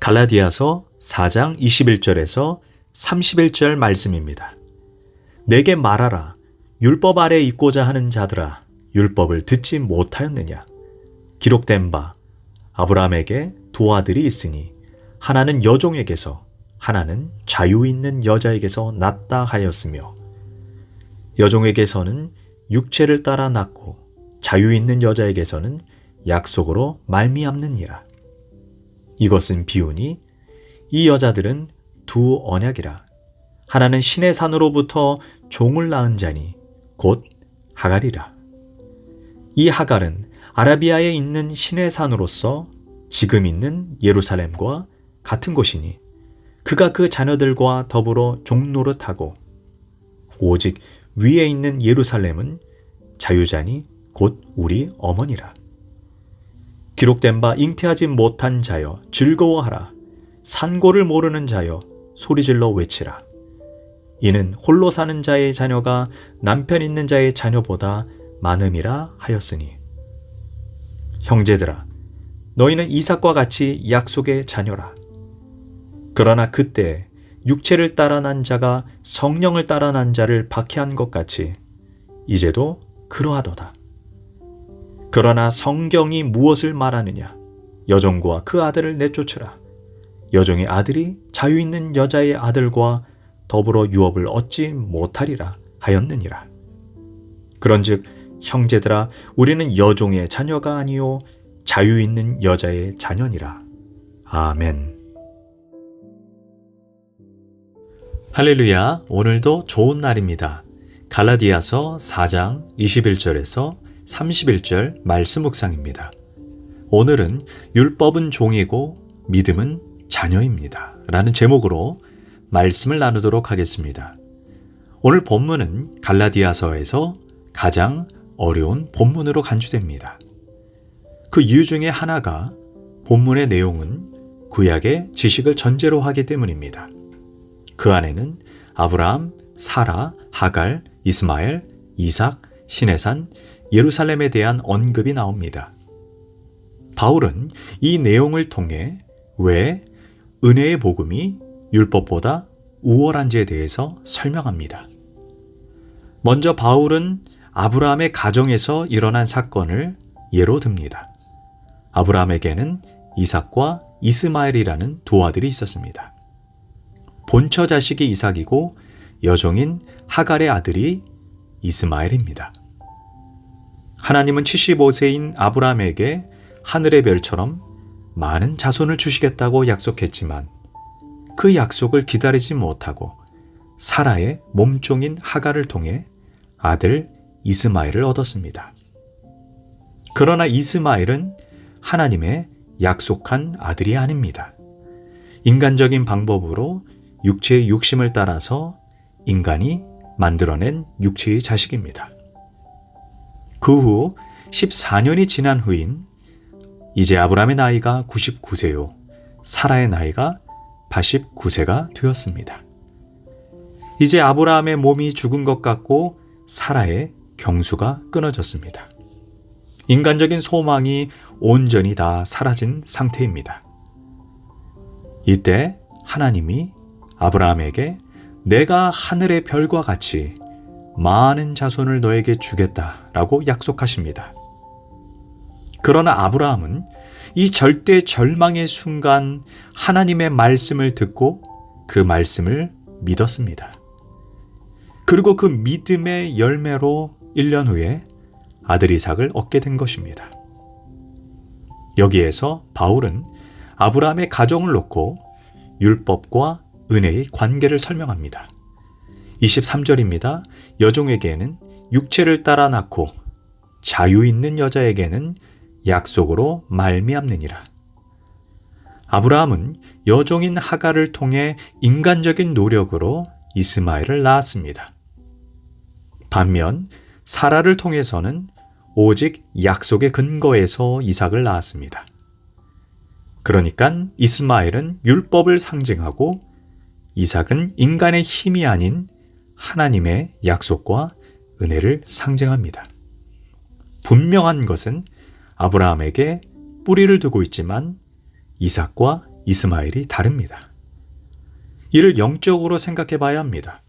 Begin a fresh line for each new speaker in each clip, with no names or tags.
갈라디아서 4장 21절에서 31절 말씀입니다. 내게 말하라. 율법 아래 있고자 하는 자들아, 율법을 듣지 못하였느냐? 기록된 바 아브라함에게 두 아들이 있으니 하나는 여종에게서 하나는 자유 있는 여자에게서 났다 하였으며 여종에게서는 육체를 따라 낳고 자유 있는 여자에게서는 약속으로 말미암느니라. 이것은 비유니 이 여자들은 두 언약이라. 하나는 신의 산으로부터 종을 낳은 자니 곧 하갈이라. 이 하갈은 아라비아에 있는 신의 산으로서 지금 있는 예루살렘과 같은 곳이니 그가 그 자녀들과 더불어 종노릇하고 오직 위에 있는 예루살렘은 자유자니 곧 우리 어머니라. 기록된 바 잉태하지 못한 자여 즐거워하라. 산고를 모르는 자여 소리질러 외치라. 이는 홀로 사는 자의 자녀가 남편 있는 자의 자녀보다 많음이라 하였으니. 형제들아, 너희는 이삭과 같이 약속의 자녀라. 그러나 그때 육체를 따라 난 자가 성령을 따라 난 자를 박해한 것 같이 이제도 그러하도다. 그러나 성경이 무엇을 말하느냐? 여종과 그 아들을 내쫓으라. 여종의 아들이 자유 있는 여자의 아들과 더불어 유업을 얻지 못하리라 하였느니라. 그런즉 형제들아, 우리는 여종의 자녀가 아니요 자유 있는 여자의 자녀니라. 아멘. 할렐루야. 오늘도 좋은 날입니다. 갈라디아서 4장 21절에서 31절 말씀 묵상입니다. 오늘은 율법은 종이고 믿음은 자녀입니다 라는 제목으로 말씀을 나누도록 하겠습니다. 오늘 본문은 갈라디아서에서 가장 어려운 본문으로 간주됩니다. 그 이유 중에 하나가 본문의 내용은 구약의 지식을 전제로 하기 때문입니다. 그 안에는 아브라함, 사라, 하갈, 이스마엘, 이삭, 시내산, 예루살렘에 대한 언급이 나옵니다. 바울은 이 내용을 통해 왜 은혜의 복음이 율법보다 우월한지에 대해서 설명합니다. 먼저 바울은 아브라함의 가정에서 일어난 사건을 예로 듭니다. 아브라함에게는 이삭과 이스마엘이라는 두 아들이 있었습니다. 본처 자식이 이삭이고 여종인 하갈의 아들이 이스마엘입니다. 하나님은 75세인 아브라함에게 하늘의 별처럼 많은 자손을 주시겠다고 약속했지만 그 약속을 기다리지 못하고 사라의 몸종인 하갈을 통해 아들 이스마엘을 얻었습니다. 그러나 이스마엘은 하나님의 약속한 아들이 아닙니다. 인간적인 방법으로 육체의 욕심을 따라서 인간이 만들어낸 육체의 자식입니다. 그 후 14년이 지난 후인 이제 아브라함의 나이가 99세요. 사라의 나이가 89세가 되었습니다. 이제 아브라함의 몸이 죽은 것 같고 사라의 경수가 끊어졌습니다. 인간적인 소망이 온전히 다 사라진 상태입니다. 이때 하나님이 아브라함에게 내가 하늘의 별과 같이 많은 자손을 너에게 주겠다라고 약속하십니다. 그러나 아브라함은 이 절대 절망의 순간 하나님의 말씀을 듣고 그 말씀을 믿었습니다. 그리고 그 믿음의 열매로 1년 후에 아들 이삭을 얻게 된 것입니다. 여기에서 바울은 아브라함의 가정을 놓고 율법과 은혜의 관계를 설명합니다. 23절입니다. 여종에게는 육체를 따라 낳고 자유 있는 여자에게는 약속으로 말미암느니라. 아브라함은 여종인 하갈을 통해 인간적인 노력으로 이스마엘을 낳았습니다. 반면 사라를 통해서는 오직 약속의 근거에서 이삭을 낳았습니다. 그러니까 이스마엘은 율법을 상징하고 이삭은 인간의 힘이 아닌 하나님의 약속과 은혜를 상징합니다. 분명한 것은 아브라함에게 뿌리를 두고 있지만 이삭과 이스마엘이 다릅니다. 이를 영적으로 생각해 봐야 합니다.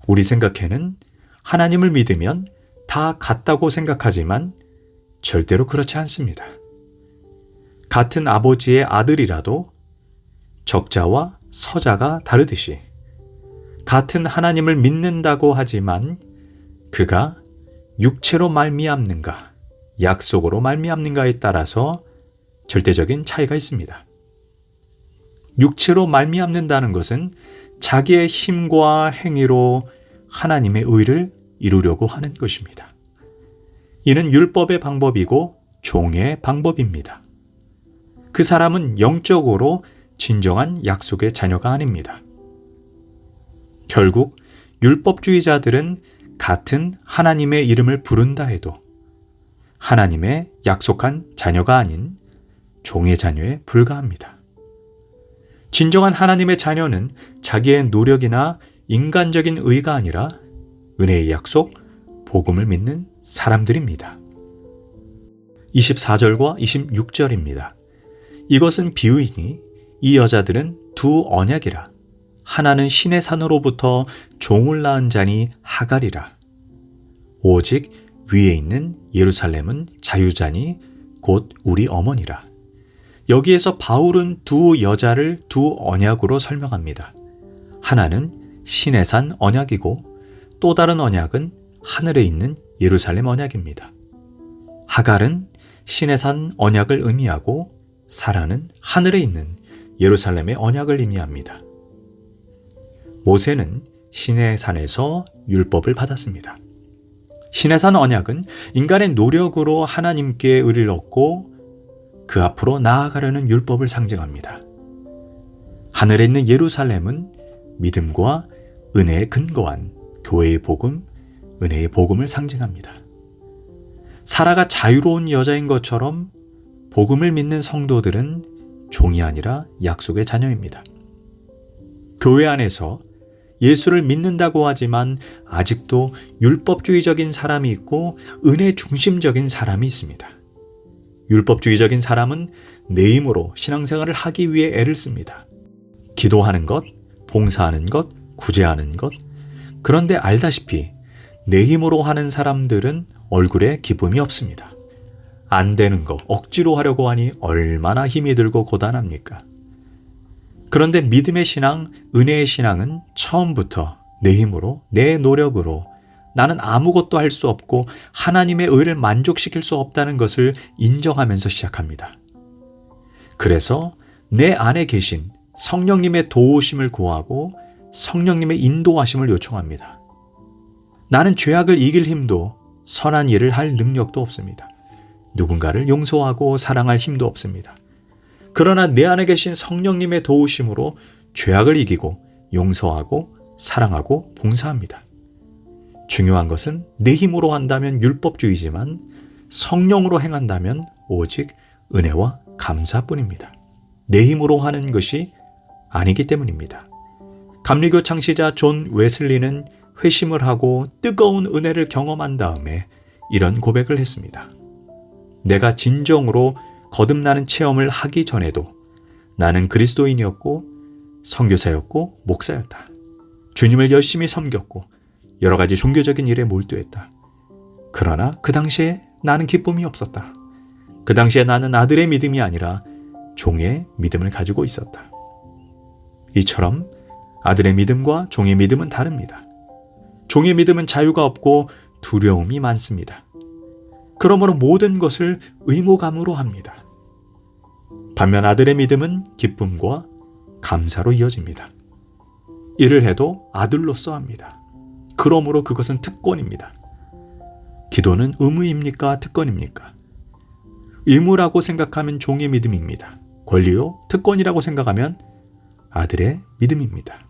우리 생각에는 하나님을 믿으면 다 같다고 생각하지만 절대로 그렇지 않습니다. 같은 아버지의 아들이라도 적자와 서자가 다르듯이 같은 하나님을 믿는다고 하지만 그가 육체로 말미암는가 약속으로 말미암는가에 따라서 절대적인 차이가 있습니다. 육체로 말미암는다는 것은 자기의 힘과 행위로 하나님의 의를 이루려고 하는 것입니다. 이는 율법의 방법이고 종의 방법입니다. 그 사람은 영적으로 진정한 약속의 자녀가 아닙니다. 결국 율법주의자들은 같은 하나님의 이름을 부른다 해도 하나님의 약속한 자녀가 아닌 종의 자녀에 불과합니다. 진정한 하나님의 자녀는 자기의 노력이나 인간적인 의가 아니라 은혜의 약속, 복음을 믿는 사람들입니다. 24절과 26절입니다. 이것은 비유이니 이 여자들은 두 언약이라. 하나는 신의 산으로부터 종을 낳은 자니 하갈이라. 오직 위에 있는 예루살렘은 자유자니 곧 우리 어머니라. 여기에서 바울은 두 여자를 두 언약으로 설명합니다. 하나는 신의 산 언약이고 또 다른 언약은 하늘에 있는 예루살렘 언약입니다. 하갈은 신의 산 언약을 의미하고 사라는 하늘에 있는 예루살렘의 언약을 의미합니다. 모세는 신의 산에서 율법을 받았습니다. 신의 산 언약은 인간의 노력으로 하나님께 의를 얻고 그 앞으로 나아가려는 율법을 상징합니다. 하늘에 있는 예루살렘은 믿음과 은혜에 근거한 교회의 복음, 은혜의 복음을 상징합니다. 사라가 자유로운 여자인 것처럼 복음을 믿는 성도들은 종이 아니라 약속의 자녀입니다. 교회 안에서 예수를 믿는다고 하지만 아직도 율법주의적인 사람이 있고 은혜 중심적인 사람이 있습니다. 율법주의적인 사람은 내 힘으로 신앙생활을 하기 위해 애를 씁니다. 기도하는 것, 봉사하는 것, 구제하는 것. 그런데 알다시피 내 힘으로 하는 사람들은 얼굴에 기쁨이 없습니다. 안 되는 거 억지로 하려고 하니 얼마나 힘이 들고 고단합니까? 그런데 믿음의 신앙, 은혜의 신앙은 처음부터 내 힘으로, 내 노력으로 나는 아무것도 할 수 없고 하나님의 의를 만족시킬 수 없다는 것을 인정하면서 시작합니다. 그래서 내 안에 계신 성령님의 도우심을 구하고 성령님의 인도하심을 요청합니다. 나는 죄악을 이길 힘도 선한 일을 할 능력도 없습니다. 누군가를 용서하고 사랑할 힘도 없습니다. 그러나 내 안에 계신 성령님의 도우심으로 죄악을 이기고 용서하고 사랑하고 봉사합니다. 중요한 것은 내 힘으로 한다면 율법주의지만 성령으로 행한다면 오직 은혜와 감사뿐입니다. 내 힘으로 하는 것이 아니기 때문입니다. 감리교 창시자 존 웨슬리는 회심을 하고 뜨거운 은혜를 경험한 다음에 이런 고백을 했습니다. 내가 진정으로 거듭나는 체험을 하기 전에도 나는 그리스도인이었고 선교사였고 목사였다. 주님을 열심히 섬겼고 여러 가지 종교적인 일에 몰두했다. 그러나 그 당시에 나는 기쁨이 없었다. 그 당시에 나는 아들의 믿음이 아니라 종의 믿음을 가지고 있었다. 이처럼 아들의 믿음과 종의 믿음은 다릅니다. 종의 믿음은 자유가 없고 두려움이 많습니다. 그러므로 모든 것을 의무감으로 합니다. 반면 아들의 믿음은 기쁨과 감사로 이어집니다. 일을 해도 아들로서 합니다. 그러므로 그것은 특권입니다. 기도는 의무입니까? 특권입니까? 의무라고 생각하면 종의 믿음입니다. 권리요? 특권이라고 생각하면 아들의 믿음입니다.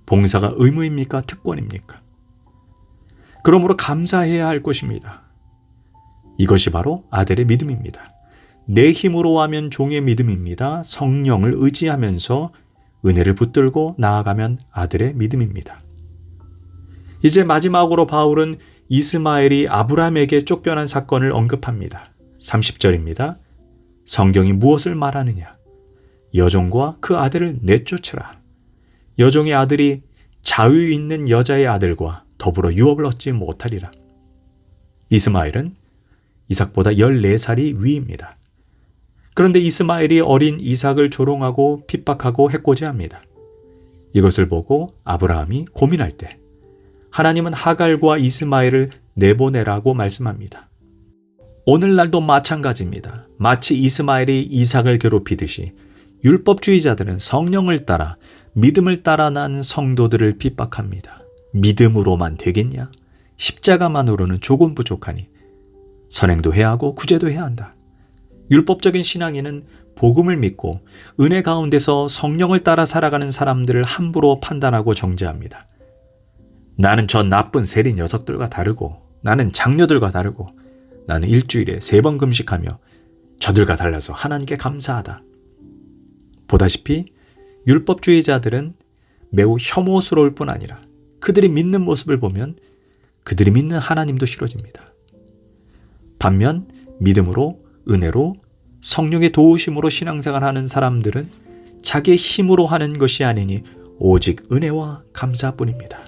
봉사가 의무입니까? 특권입니까? 그러므로 감사해야 할 것입니다. 이것이 바로 아들의 믿음입니다. 내 힘으로 하면 종의 믿음입니다. 성령을 의지하면서 은혜를 붙들고 나아가면 아들의 믿음입니다. 이제 마지막으로 바울은 이스마엘이 아브라함에게 쫓겨난 사건을 언급합니다. 30절입니다. 성경이 무엇을 말하느냐? 여종과 그 아들을 내쫓으라. 여종의 아들이 자유 있는 여자의 아들과 더불어 유업을 얻지 못하리라. 이스마엘은 이삭보다 14살이 위입니다. 그런데 이스마엘이 어린 이삭을 조롱하고 핍박하고 해코지합니다. 이것을 보고 아브라함이 고민할 때 하나님은 하갈과 이스마엘을 내보내라고 말씀합니다. 오늘날도 마찬가지입니다. 마치 이스마엘이 이삭을 괴롭히듯이 율법주의자들은 성령을 따라 믿음을 따라 난 성도들을 핍박합니다. 믿음으로만 되겠냐? 십자가만으로는 조금 부족하니 선행도 해야 하고 구제도 해야 한다. 율법적인 신앙인은 복음을 믿고 은혜 가운데서 성령을 따라 살아가는 사람들을 함부로 판단하고 정죄합니다. 나는 저 나쁜 세리 녀석들과 다르고, 나는 장녀들과 다르고, 나는 일주일에 3번 금식하며 저들과 달라서 하나님께 감사하다. 보다시피 율법주의자들은 매우 혐오스러울 뿐 아니라 그들이 믿는 모습을 보면 그들이 믿는 하나님도 싫어집니다. 반면 믿음으로, 은혜로, 성령의 도우심으로 신앙생활하는 사람들은 자기의 힘으로 하는 것이 아니니 오직 은혜와 감사뿐입니다.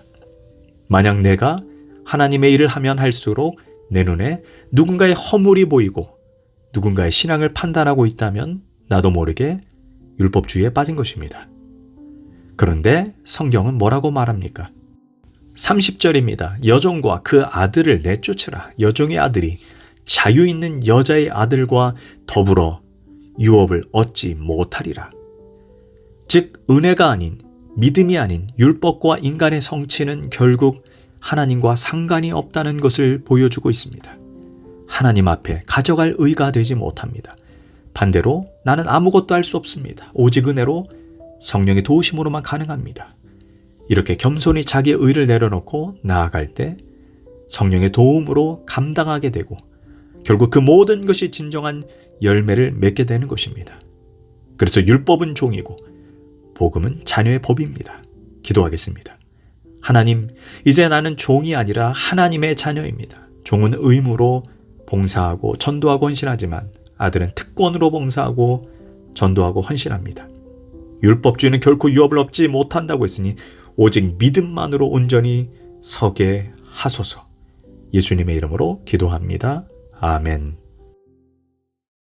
만약 내가 하나님의 일을 하면 할수록 내 눈에 누군가의 허물이 보이고 누군가의 신앙을 판단하고 있다면 나도 모르게 율법주의에 빠진 것입니다. 그런데 성경은 뭐라고 말합니까? 30절입니다. 여종과 그 아들을 내쫓으라. 여종의 아들이 자유 있는 여자의 아들과 더불어 유업을 얻지 못하리라. 즉 은혜가 아닌, 믿음이 아닌 율법과 인간의 성취는 결국 하나님과 상관이 없다는 것을 보여주고 있습니다. 하나님 앞에 가져갈 의가 되지 못합니다. 반대로 나는 아무것도 할 수 없습니다. 오직 은혜로 성령의 도우심으로만 가능합니다. 이렇게 겸손히 자기의 의를 내려놓고 나아갈 때 성령의 도움으로 감당하게 되고 결국 그 모든 것이 진정한 열매를 맺게 되는 것입니다. 그래서 율법은 종이고 복음은 자녀의 법입니다. 기도하겠습니다. 하나님, 이제 나는 종이 아니라 하나님의 자녀입니다. 종은 의무로 봉사하고 전도하고 헌신하지만 아들은 특권으로 봉사하고 전도하고 헌신합니다. 율법주의는 결코 유업을 얻지 못한다고 했으니 오직 믿음만으로 온전히 서게 하소서. 예수님의 이름으로 기도합니다. 아멘.